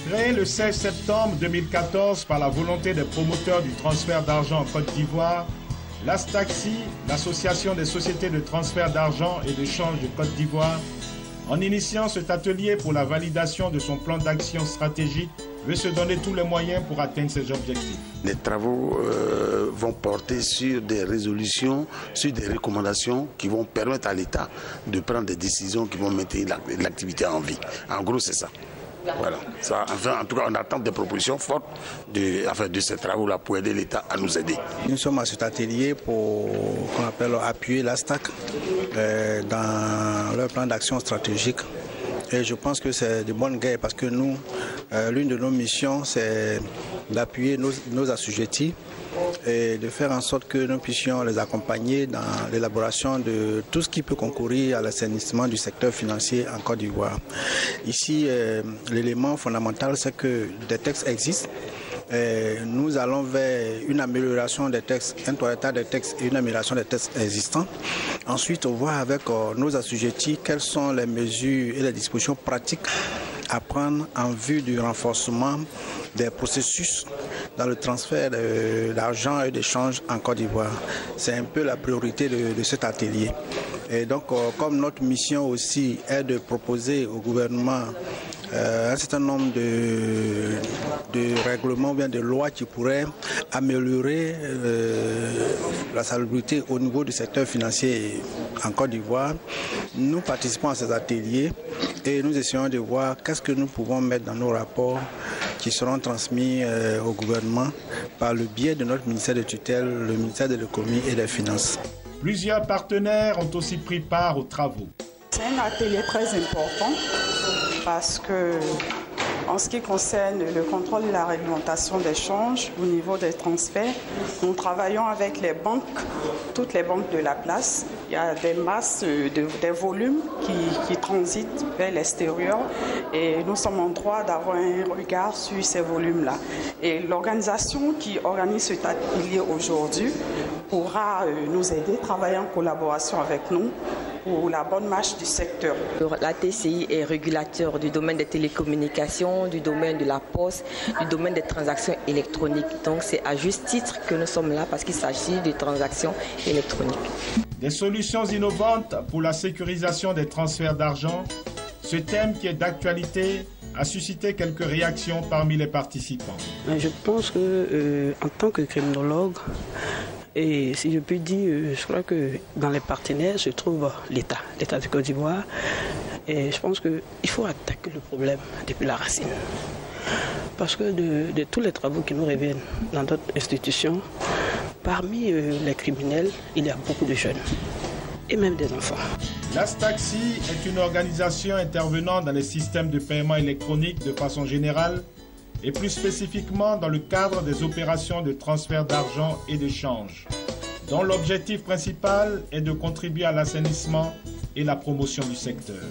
Créée le 16 septembre 2014 par la volonté des promoteurs du transfert d'argent en Côte d'Ivoire, l'ASTAXI, l'association des sociétés de transfert d'argent et de change de Côte d'Ivoire, en initiant cet atelier pour la validation de son plan d'action stratégique, veut se donner tous les moyens pour atteindre ses objectifs. Les travaux vont porter sur des résolutions, sur des recommandations qui vont permettre à l'État de prendre des décisions qui vont maintenir l'activité en vie. En gros, c'est ça. Voilà. Ça, enfin, en tout cas, on attend des propositions fortes de ces travaux-là pour aider l'État à nous aider. Nous sommes à cet atelier pour qu'on appelle appuyer l'ASTAC dans leur plan d'action stratégique. Et je pense que c'est de bonne guerre parce que nous, l'une de nos missions, c'est d'appuyer nos assujettis et de faire en sorte que nous puissions les accompagner dans l'élaboration de tout ce qui peut concourir à l'assainissement du secteur financier en Côte d'Ivoire. Ici, l'élément fondamental, c'est que des textes existent. Nous allons vers une amélioration des textes, un toilettage des textes et une amélioration des textes existants. Ensuite, on voit avec nos assujettis quelles sont les mesures et les dispositions pratiques à prendre en vue du renforcement des processus dans le transfert d'argent et d'échange en Côte d'Ivoire. C'est un peu la priorité de cet atelier. Et donc, comme notre mission aussi est de proposer au gouvernement un certain nombre de règlements ou bien de lois qui pourraient améliorer la salubrité au niveau du secteur financier en Côte d'Ivoire. Nous participons à ces ateliers et nous essayons de voir qu'est-ce que nous pouvons mettre dans nos rapports qui seront transmis au gouvernement par le biais de notre ministère de tutelle, le ministère de l'économie et des finances. Plusieurs partenaires ont aussi pris part aux travaux. C'est un atelier très important parce que, en ce qui concerne le contrôle de la réglementation des changes au niveau des transferts, nous travaillons avec les banques, toutes les banques de la place. Il y a des masses, des volumes qui transitent vers l'extérieur et nous sommes en droit d'avoir un regard sur ces volumes-là. Et l'organisation qui organise cet atelier aujourd'hui pourra nous aider, travailler en collaboration avec nous pour la bonne marche du secteur. La TCI est régulateur du domaine des télécommunications, du domaine de la poste, du domaine des transactions électroniques. Donc c'est à juste titre que nous sommes là parce qu'il s'agit de transactions électroniques. Des solutions innovantes pour la sécurisation des transferts d'argent, ce thème qui est d'actualité a suscité quelques réactions parmi les participants. Je pense que en tant que criminologue, et si je puis dire, je crois que dans les partenaires se trouve l'État de Côte d'Ivoire. Et je pense qu'il faut attaquer le problème depuis la racine. Parce que de tous les travaux qui nous reviennent dans d'autres institutions, parmi les criminels, il y a beaucoup de jeunes et même des enfants. L'ASTAXI est une organisation intervenant dans les systèmes de paiement électronique de façon générale et plus spécifiquement dans le cadre des opérations de transfert d'argent et d'échange, dont l'objectif principal est de contribuer à l'assainissement et la promotion du secteur.